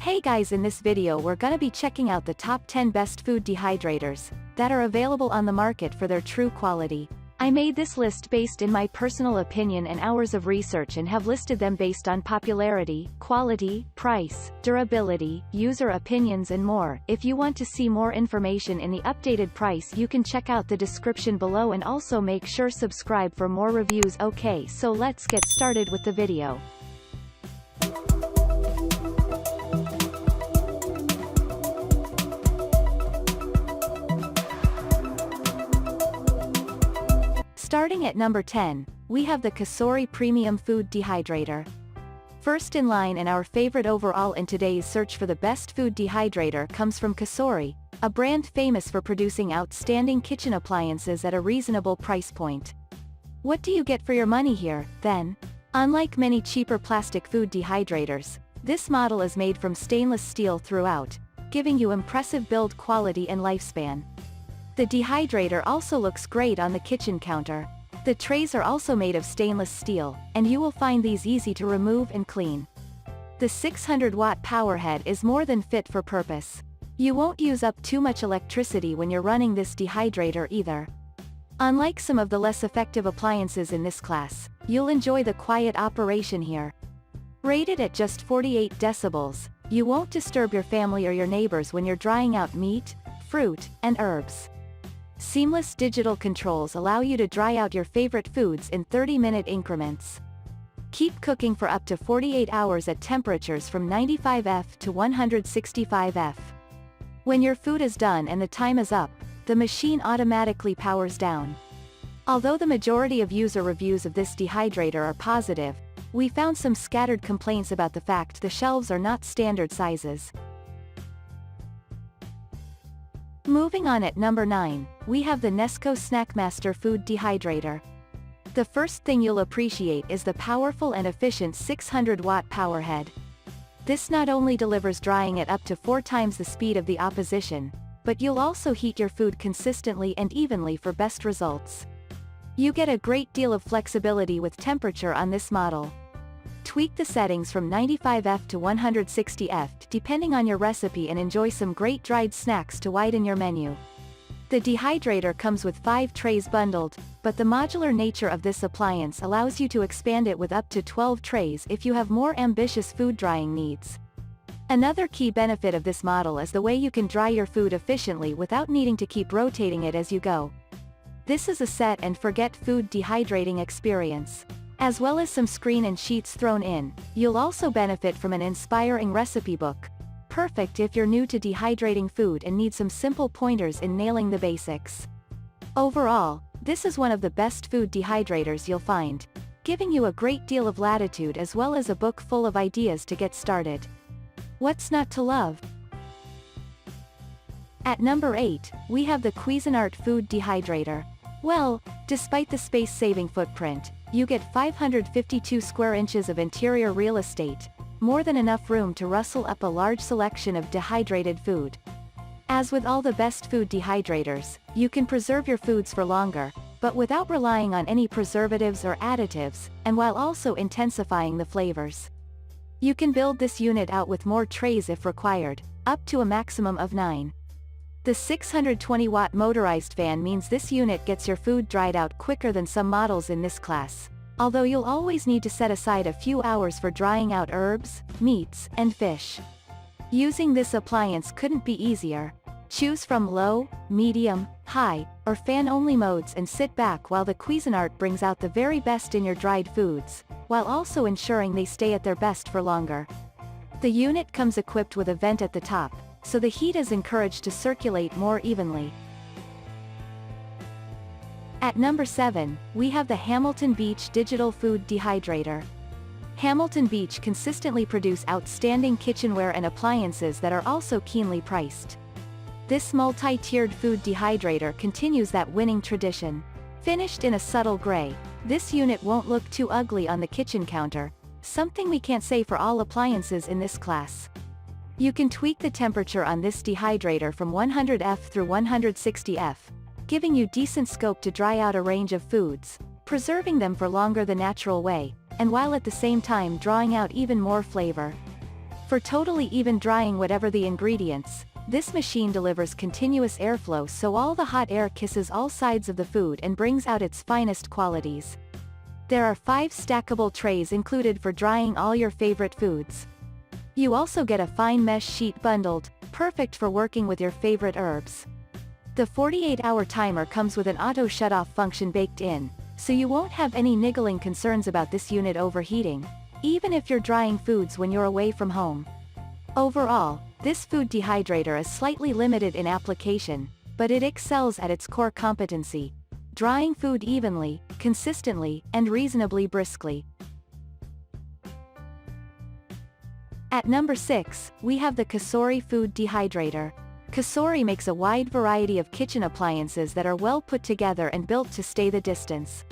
Hey guys, in this video we're gonna be checking out the top 10 best food dehydrators that are available on the market for their true quality. I made this list based in my personal opinion and hours of research and have listed them based on popularity, quality, price, durability, user opinions and more. If you want to see more information in the updated price, you can check out the description below and also make sure subscribe for more reviews. Okay, so let's get started with the video. Starting at number 10, we have the Kasori Premium Food Dehydrator. First in line and our favorite overall in today's search for the best food dehydrator comes from Kasori, a brand famous for producing outstanding kitchen appliances at a reasonable price point. What do you get for your money here, then? Unlike many cheaper plastic food dehydrators, this model is made from stainless steel throughout, giving you impressive build quality and lifespan. The dehydrator also looks great on the kitchen counter. The trays are also made of stainless steel, and you will find these easy to remove and clean. The 600-watt power head is more than fit for purpose. You won't use up too much electricity when you're running this dehydrator either. Unlike some of the less effective appliances in this class, you'll enjoy the quiet operation here. Rated at just 48 decibels, you won't disturb your family or your neighbors when you're drying out meat, fruit, and herbs. Seamless digital controls allow you to dry out your favorite foods in 30-minute increments. Keep cooking for up to 48 hours at temperatures from 95°F to 165°F. When your food is done and the time is up, the machine automatically powers down. Although the majority of user reviews of this dehydrator are positive, we found some scattered complaints about the fact the shelves are not standard sizes. Moving on at number 9, we have the Nesco Snackmaster Food Dehydrator. The first thing you'll appreciate is the powerful and efficient 600-watt power head. This not only delivers drying at up to 4 times the speed of the opposition, but you'll also heat your food consistently and evenly for best results. You get a great deal of flexibility with temperature on this model. Tweak the settings from 95°F to 160°F depending on your recipe and enjoy some great dried snacks to widen your menu. The dehydrator comes with 5 trays bundled, but the modular nature of this appliance allows you to expand it with up to 12 trays if you have more ambitious food drying needs. Another key benefit of this model is the way you can dry your food efficiently without needing to keep rotating it as you go. This is a set and forget food dehydrating experience. As well as some screen and sheets thrown in, you'll also benefit from an inspiring recipe book. Perfect if you're new to dehydrating food and need some simple pointers in nailing the basics. Overall, this is one of the best food dehydrators you'll find, giving you a great deal of latitude as well as a book full of ideas to get started. What's not to love? At number 8, we have the Cuisinart Food Dehydrator. Well, despite the space-saving footprint, you get 552 square inches of interior real estate, more than enough room to rustle up a large selection of dehydrated food. As with all the best food dehydrators, you can preserve your foods for longer, but without relying on any preservatives or additives, and while also intensifying the flavors. You can build this unit out with more trays if required, up to a maximum of 9. The 620-watt motorized fan means this unit gets your food dried out quicker than some models in this class, although you'll always need to set aside a few hours for drying out herbs, meats, and fish. Using this appliance couldn't be easier. Choose from low, medium, high, or fan-only modes and sit back while the Cuisinart brings out the very best in your dried foods, while also ensuring they stay at their best for longer. The unit comes equipped with a vent at the top, so the heat is encouraged to circulate more evenly. At number 7, we have the Hamilton Beach Digital Food Dehydrator. Hamilton Beach consistently produce outstanding kitchenware and appliances that are also keenly priced. This multi-tiered food dehydrator continues that winning tradition. Finished in a subtle gray, this unit won't look too ugly on the kitchen counter, something we can't say for all appliances in this class. You can tweak the temperature on this dehydrator from 100°F through 160°F, giving you decent scope to dry out a range of foods, preserving them for longer the natural way, and while at the same time drawing out even more flavor. For totally even drying whatever the ingredients, this machine delivers continuous airflow so all the hot air kisses all sides of the food and brings out its finest qualities. There are 5 stackable trays included for drying all your favorite foods. You also get a fine mesh sheet bundled, perfect for working with your favorite herbs. The 48-hour timer comes with an auto shut-off function baked in, so you won't have any niggling concerns about this unit overheating, even if you're drying foods when you're away from home. Overall, this food dehydrator is slightly limited in application, but it excels at its core competency: drying food evenly, consistently, and reasonably briskly. At number 6, we have the Kasori Food Dehydrator. Kasori makes a wide variety of kitchen appliances that are well put together and built to stay the distance.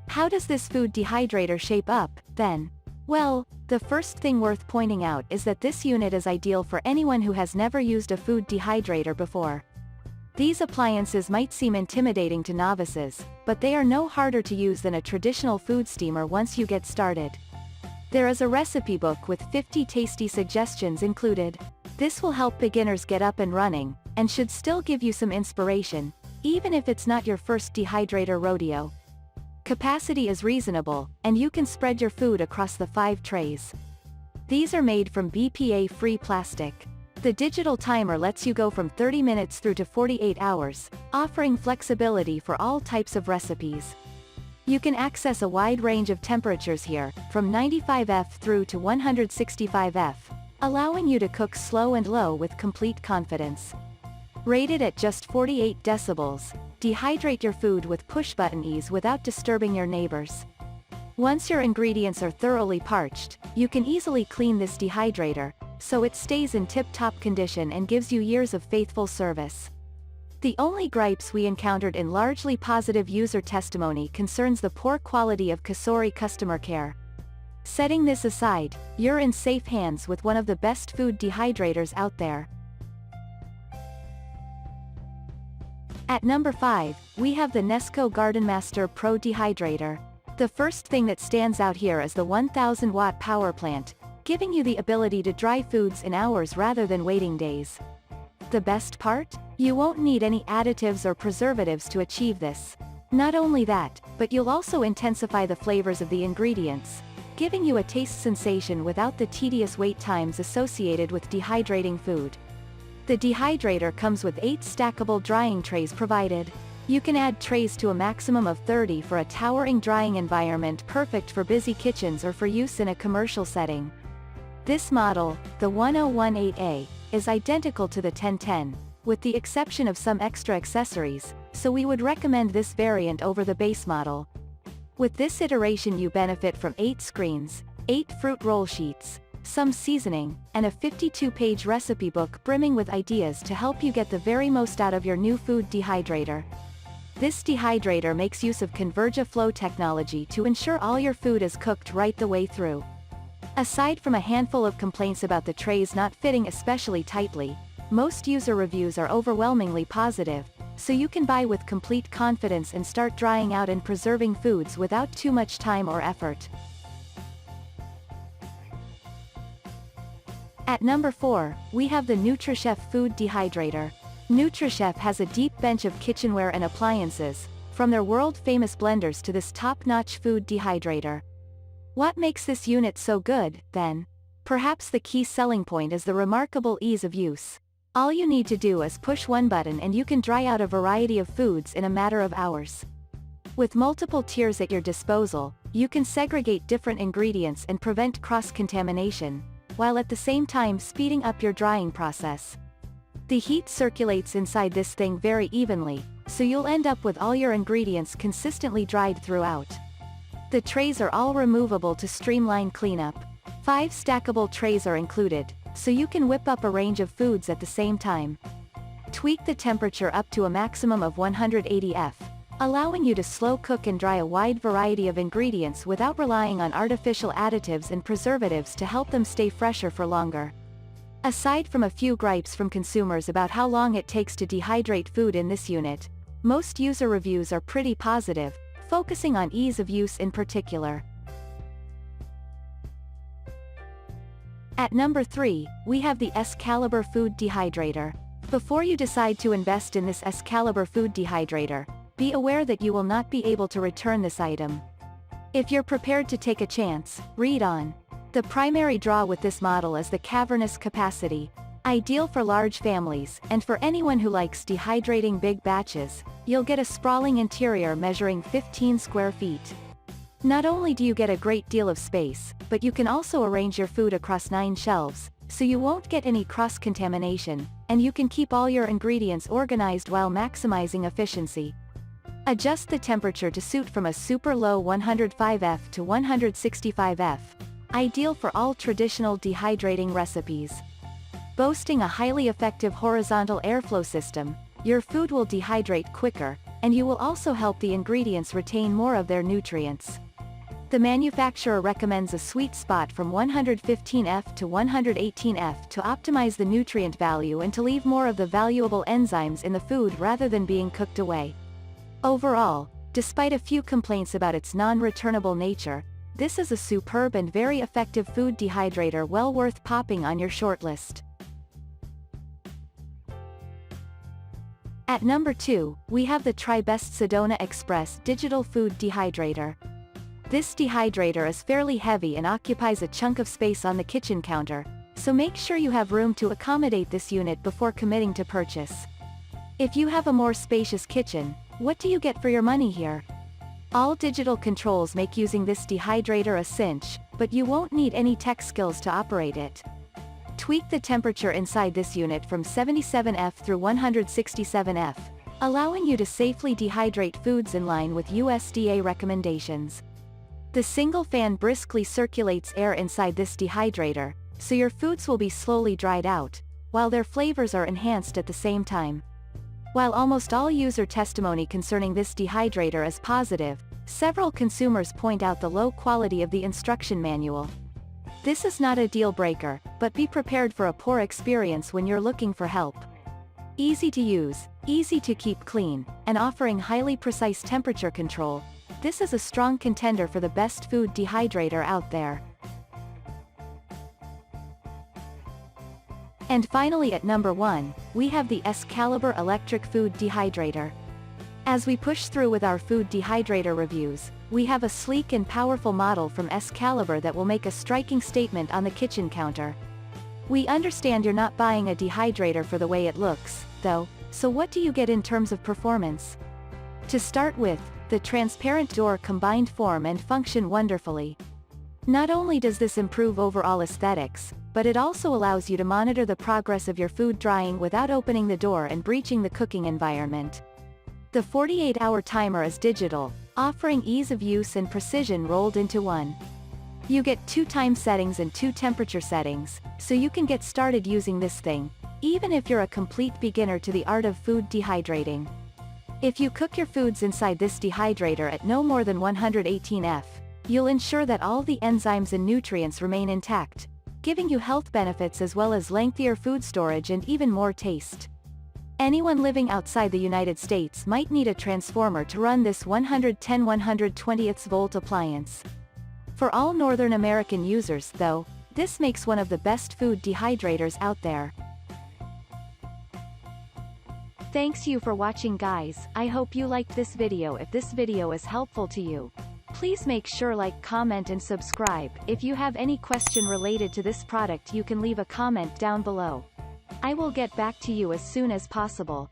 How does this food dehydrator shape up, then? Well, the first thing worth pointing out is that this unit is ideal for anyone who has never used a food dehydrator before. These appliances might seem intimidating to novices, but they are no harder to use than a traditional food steamer once you get started. There is a recipe book with 50 tasty suggestions included. This will help beginners get up and running, and should still give you some inspiration, even if it's not your first dehydrator rodeo. Capacity is reasonable, and you can spread your food across the 5 trays. These are made from BPA-free plastic. The digital timer lets you go from 30 minutes through to 48 hours, offering flexibility for all types of recipes. You can access a wide range of temperatures here, from 95°F through to 165°F, allowing you to cook slow and low with complete confidence. Rated at just 48 decibels, dehydrate your food with push-button ease without disturbing your neighbors. Once your ingredients are thoroughly parched, you can easily clean this dehydrator, so it stays in tip-top condition and gives you years of faithful service. The only gripes we encountered in largely positive user testimony concerns the poor quality of Kasori customer care. Setting this aside, you're in safe hands with one of the best food dehydrators out there. At number 5, we have the Nesco Gardenmaster Pro Dehydrator. The first thing that stands out here is the 1000-watt power plant, giving you the ability to dry foods in hours rather than waiting days. The best part? You won't need any additives or preservatives to achieve this. Not only that, but you'll also intensify the flavors of the ingredients, giving you a taste sensation without the tedious wait times associated with dehydrating food. The dehydrator comes with 8 stackable drying trays provided. You can add trays to a maximum of 30 for a towering drying environment perfect for busy kitchens or for use in a commercial setting. This model, the 1018A, is identical to the 1010, with the exception of some extra accessories, so we would recommend this variant over the base model. With this iteration you benefit from 8 screens, 8 fruit roll sheets, some seasoning, and a 52-page recipe book brimming with ideas to help you get the very most out of your new food dehydrator. This dehydrator makes use of ConvergeFlow technology to ensure all your food is cooked right the way through. Aside from a handful of complaints about the trays not fitting especially tightly, most user reviews are overwhelmingly positive, so you can buy with complete confidence and start drying out and preserving foods without too much time or effort. At number 4, we have the NutriChef Food Dehydrator. NutriChef has a deep bench of kitchenware and appliances, from their world-famous blenders to this top-notch food dehydrator. What makes this unit so good, then? Perhaps the key selling point is the remarkable ease of use. All you need to do is push one button and you can dry out a variety of foods in a matter of hours. With multiple tiers at your disposal, you can segregate different ingredients and prevent cross-contamination, while at the same time speeding up your drying process. The heat circulates inside this thing very evenly, so you'll end up with all your ingredients consistently dried throughout. The trays are all removable to streamline cleanup. 5 stackable trays are included, so you can whip up a range of foods at the same time. Tweak the temperature up to a maximum of 180°F, allowing you to slow cook and dry a wide variety of ingredients without relying on artificial additives and preservatives to help them stay fresher for longer. Aside from a few gripes from consumers about how long it takes to dehydrate food in this unit, most user reviews are pretty positive, focusing on ease of use in particular. At number 3, we have the Excalibur Food Dehydrator. Before you decide to invest in this Excalibur Food Dehydrator, be aware that you will not be able to return this item. If you're prepared to take a chance, read on. The primary draw with this model is the cavernous capacity. Ideal for large families, and for anyone who likes dehydrating big batches, you'll get a sprawling interior measuring 15 square feet. Not only do you get a great deal of space, but you can also arrange your food across 9 shelves, so you won't get any cross-contamination, and you can keep all your ingredients organized while maximizing efficiency. Adjust the temperature to suit from a super low 105°F to 165°F, ideal for all traditional dehydrating recipes. Boasting a highly effective horizontal airflow system, your food will dehydrate quicker, and you will also help the ingredients retain more of their nutrients. The manufacturer recommends a sweet spot from 115°F to 118°F to optimize the nutrient value and to leave more of the valuable enzymes in the food rather than being cooked away. Overall, despite a few complaints about its non-returnable nature, this is a superb and very effective food dehydrator well worth popping on your shortlist. At number 2, we have the Tribest Sedona Express Digital Food Dehydrator. This dehydrator is fairly heavy and occupies a chunk of space on the kitchen counter, so make sure you have room to accommodate this unit before committing to purchase. If you have a more spacious kitchen, what do you get for your money here? All digital controls make using this dehydrator a cinch, but you won't need any tech skills to operate it. Tweak the temperature inside this unit from 77°F through 167°F, allowing you to safely dehydrate foods in line with USDA recommendations. The single fan briskly circulates air inside this dehydrator, so your foods will be slowly dried out, while their flavors are enhanced at the same time. While almost all user testimony concerning this dehydrator is positive, several consumers point out the low quality of the instruction manual. This is not a deal breaker, but be prepared for a poor experience when you're looking for help. Easy to use, easy to keep clean, and offering highly precise temperature control, this is a strong contender for the best food dehydrator out there. And finally at number 1, we have the Excalibur Electric Food Dehydrator. As we push through with our food dehydrator reviews, we have a sleek and powerful model from Excalibur that will make a striking statement on the kitchen counter. We understand you're not buying a dehydrator for the way it looks, though, so what do you get in terms of performance? To start with, the transparent door combined form and function wonderfully. Not only does this improve overall aesthetics, but it also allows you to monitor the progress of your food drying without opening the door and breaching the cooking environment. The 48-hour timer is digital, offering ease of use and precision rolled into one. You get 2 time settings and 2 temperature settings, so you can get started using this thing, even if you're a complete beginner to the art of food dehydrating. If you cook your foods inside this dehydrator at no more than 118°F, you'll ensure that all the enzymes and nutrients remain intact, giving you health benefits as well as lengthier food storage and even more taste. Anyone living outside the United States might need a transformer to run this 110/120 volt appliance. For all Northern American users, though, this makes one of the best food dehydrators out there. Thanks you for watching, guys. I hope you liked this video. If this video is helpful to you, please make sure like, comment and subscribe. If you have any question related to this product, you can leave a comment down below. I will get back to you as soon as possible.